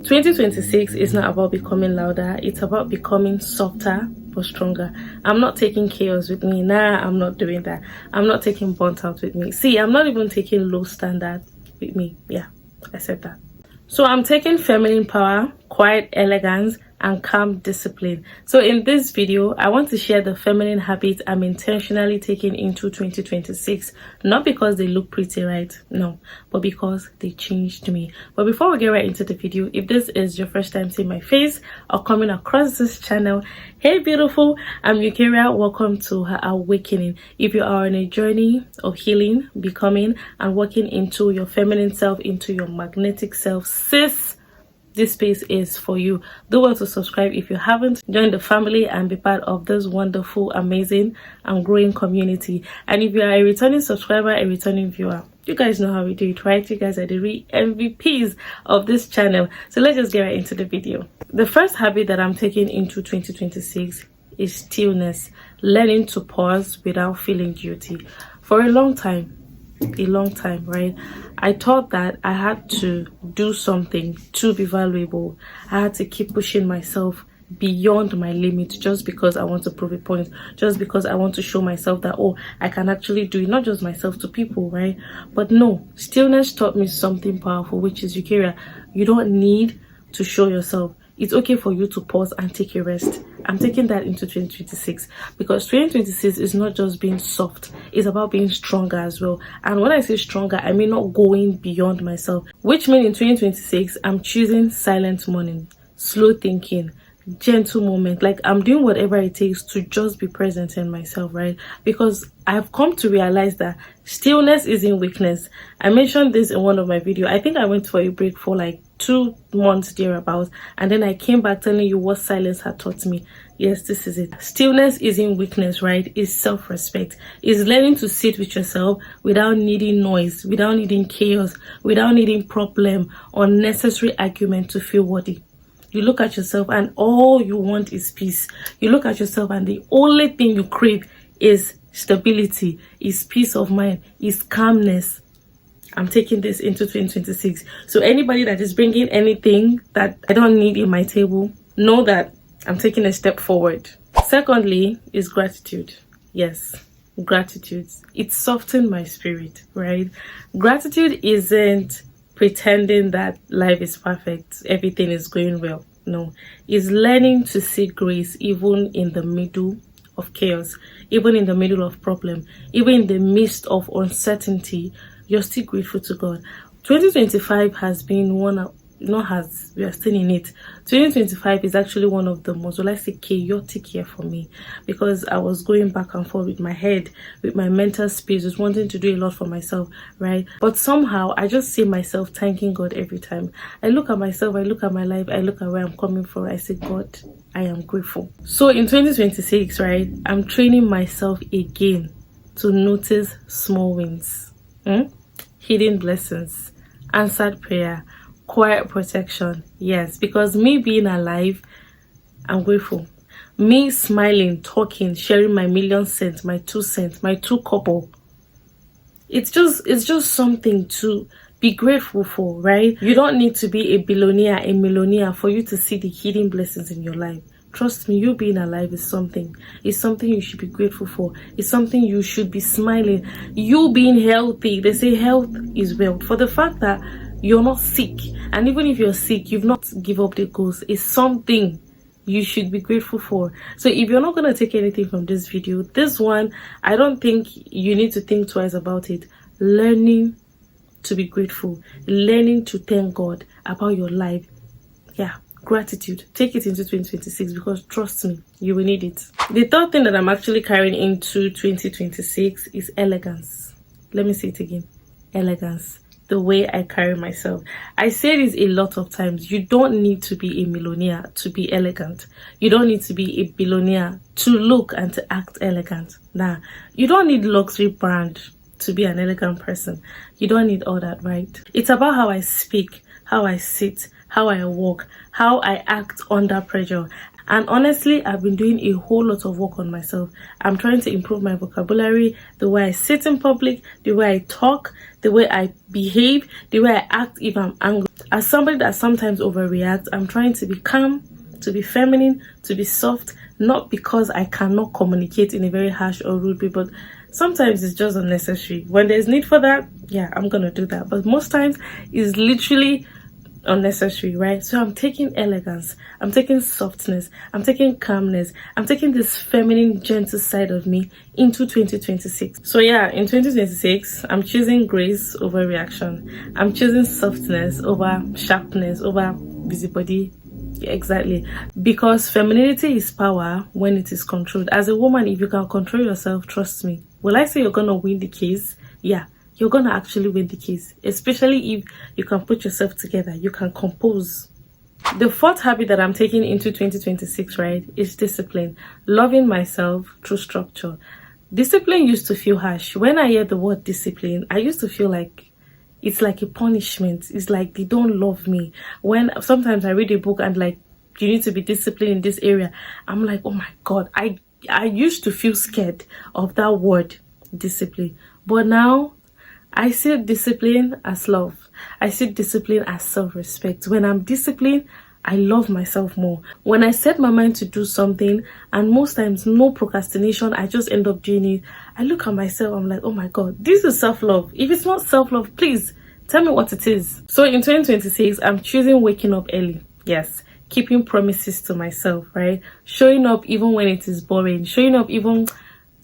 2026 is not about becoming louder, it's about becoming softer but stronger. I'm not taking chaos with me. Nah, I'm not doing that. I'm not taking burnt out with me. See, I'm not even taking low standard with me. Yeah, I said that. So I'm taking feminine power, quiet elegance, and calm discipline. So in this video, I want to share the feminine habits I'm intentionally taking into 2026, not because they look pretty, right? No, but because they changed me. But before we get right into the video, if this is your first time seeing my face or coming across this channel, hey beautiful, I'm Eukaria. Welcome to Her Awakening. If you are on a journey of healing, becoming, and walking into your feminine self, into your magnetic self, sis, this space is for you. Do well to subscribe if you haven't. Join the family and be part of this wonderful, amazing, and growing community. And if you are a returning subscriber, a returning viewer, you guys know how we do it, right? You guys are the real MVPs of this channel. So let's just get right into the video. The first habit that I'm taking into 2026 is stillness. Learning to pause without feeling guilty. For a long time, right, I thought that I had to do something to be valuable. I had to keep pushing myself beyond my limit just because I want to prove a point, just because I want to show myself that, oh, I can actually do it, not just myself, to people, right? But no, stillness taught me something powerful, which is, Eukaria, you don't need to show yourself. It's okay for you to pause and take a rest. I'm taking that into 2026 because 2026 is not just being soft, it's about being stronger as well. And when I say stronger, I mean not going beyond myself, which means in 2026 I'm choosing silent morning, slow thinking, gentle moment. Like, I'm doing whatever it takes to just be present in myself, right? Because I've come to realize that stillness isn't weakness. I mentioned this in one of my videos. I think I went for a break for like 2 months thereabouts, and then I came back telling you what silence had taught me. Yes, this is it. Stillness isn't weakness, right? It's self-respect. It's learning to sit with yourself without needing noise, without needing chaos, without needing problem, unnecessary argument to feel worthy. You look at yourself and all you want is peace. You look at yourself and the only thing you crave is stability, is peace of mind, is calmness. I'm taking this into 2026. So anybody that is bringing anything that I don't need in my table, know that I'm taking a step forward. Secondly is gratitude. Yes, gratitude. It softened my spirit, right? Gratitude isn't pretending that life is perfect, everything is going well. No, it's learning to see grace even in the middle of chaos, even in the middle of problem, even in the midst of uncertainty. You're still grateful to God. 2025 has been we are still in it. 2025 is actually one of the most, well, I say, chaotic year for me, because I was going back and forth with my head, with my mental space, just wanting to do a lot for myself, right? But somehow I just see myself thanking God every time. I look at myself, I look at my life, I look at where I'm coming from, I say, God, I am grateful. So in 2026, right, I'm training myself again to notice small wins, hidden blessings, answered prayer, quiet protection. Yes, because me being alive, I'm grateful. Me smiling, talking, sharing my million cents, my 2 cents, my 2 kobo, it's just something to be grateful for, right? You don't need to be a billionaire, a millionaire for you to see the hidden blessings in your life. Trust me, you being alive is something. It's something you should be grateful for. It's something you should be smiling. You being healthy, they say health is wealth. For the fact that you're not sick, and even if you're sick, you've not give up the ghost, it's something you should be grateful for. So if you're not going to take anything from this video, this one, I don't think you need to think twice about it. Learning to be grateful, learning to thank God about your life. Yeah, gratitude. Take it into 2026 because trust me, you will need it. The third thing that I'm actually carrying into 2026 is elegance. Let me say it again. Elegance. The way I carry myself. I say this a lot of times. You don't need to be a millionaire to be elegant. You don't need to be a billionaire to look and to act elegant. Nah, you don't need luxury brand to be an elegant person. You don't need all that, right? It's about how I speak, how I sit, how I walk, how I act under pressure. And honestly, I've been doing a whole lot of work on myself. I'm trying to improve my vocabulary, the way I sit in public, the way I talk, the way I behave, the way I act if I'm angry. As somebody that sometimes overreacts, I'm trying to be calm, to be feminine, to be soft, not because I cannot communicate in a very harsh or rude way, but sometimes it's just unnecessary. When there's need for that, yeah, I'm gonna do that. But most times it's literally unnecessary, right? So I'm taking elegance, I'm taking softness, I'm taking calmness, I'm taking this feminine, gentle side of me into 2026. So yeah, in 2026, I'm choosing grace over reaction. I'm choosing softness over sharpness, over busybody. Yeah, exactly, because femininity is power when it is controlled. As a woman, if you can control yourself, trust me, will I say you're gonna win the case? Yeah, you're gonna actually win the case, especially if you can put yourself together, you can compose. The fourth habit that I'm taking into 2026, right, is discipline. Loving myself through structure. Discipline used to feel harsh. When I hear the word discipline, I used to feel like it's like a punishment. It's like they don't love me. When sometimes I read a book and like, you need to be disciplined in this area, I'm like, oh my god, I used to feel scared of that word discipline, but now I see discipline as love. I see discipline as self-respect. When I'm disciplined, I love myself more. When I set my mind to do something, and most times no procrastination, I just end up doing it, I look at myself, I'm like, oh my god, this is self-love. If it's not self-love, please tell me what it is. So in 2026, I'm choosing waking up early. Yes, keeping promises to myself, right? Showing up even when it is boring. Showing up even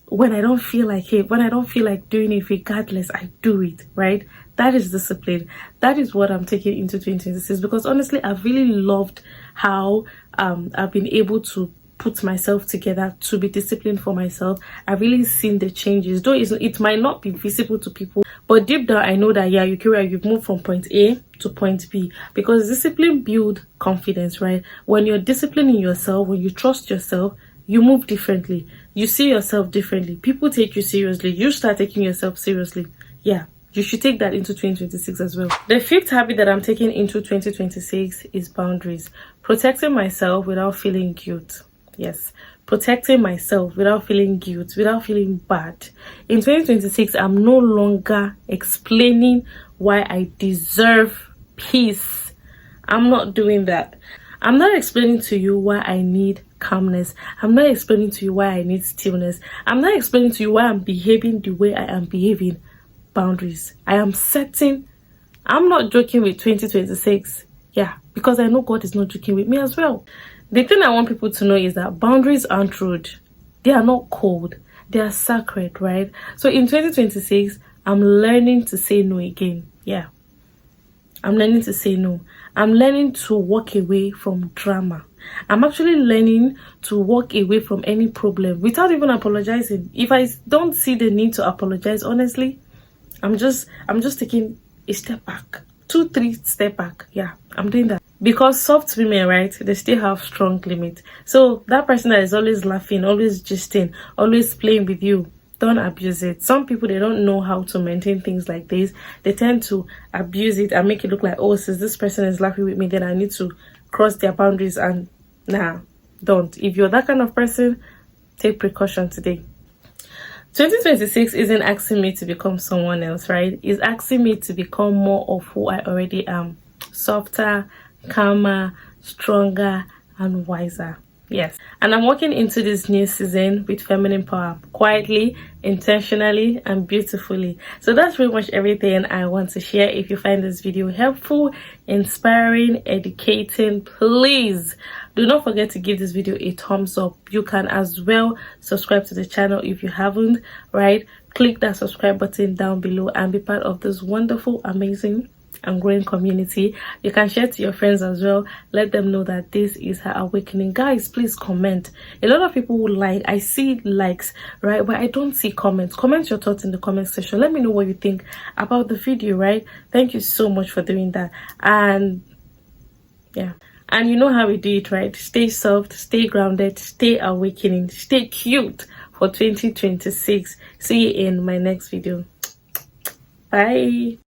when I don't feel like it, when I don't feel like doing it, regardless, I do it, right? That is discipline. That is what I'm taking into 2026, because honestly, I've really loved how I've been able to put myself together to be disciplined for myself. I've really seen the changes, though it might not be visible to people, but deep down I know that yeah, you've moved from point A to point B, because discipline builds confidence, right? When you're disciplining yourself, when you trust yourself, you move differently, you see yourself differently, people take you seriously, you start taking yourself seriously. Yeah, you should take that into 2026 as well. The fifth habit that I'm taking into 2026 is boundaries. Protecting myself without feeling guilt. Yes, protecting myself without feeling guilt, without feeling bad. In 2026, I'm no longer explaining why I deserve peace. I'm not doing that. I'm not explaining to you why I need calmness. I'm not explaining to you why I need stillness. I'm not explaining to you why I'm behaving the way I am behaving. Boundaries. I am setting. I'm not joking with 2026. Yeah, because I know God is not joking with me as well. The thing I want people to know is that boundaries aren't rude. They are not cold. They are sacred, right? So in 2026, I'm learning to say no again. Yeah. I'm learning to say no. I'm learning to walk away from drama. I'm actually learning to walk away from any problem without even apologizing. If I don't see the need to apologize, honestly, I'm just taking a step back. 2-3 step back. Yeah, I'm doing that. Because soft women, right, they still have strong limits. So that person that is always laughing, always gisting, always playing with you, don't abuse it. Some people, they don't know how to maintain things like this. They tend to abuse it and make it look like, oh, since this person is laughing with me, then I need to cross their boundaries. And nah, don't. If you're that kind of person, take precaution today. 2026 isn't asking me to become someone else, right? It's asking me to become more of who I already am. Softer, calmer, stronger, and wiser. Yes, and I'm walking into this new season with feminine power, quietly, intentionally, and beautifully. So that's pretty much everything I want to share. If you find this video helpful, inspiring, educating, please do not forget to give this video a thumbs up. You can as well subscribe to the channel if you haven't, right? Click that subscribe button down below and be part of this wonderful, amazing, and growing community. You can share to your friends as well. Let them know that this is her awakening. Guys, please comment. A lot of people would like, I see likes, right, but I don't see comments. Comment your thoughts in the comment section. Let me know what you think about the video, right? Thank you so much for doing that. And yeah, and you know how we do it, right? Stay soft, stay grounded, stay awakening, stay cute for 2026. See you in my next video. Bye.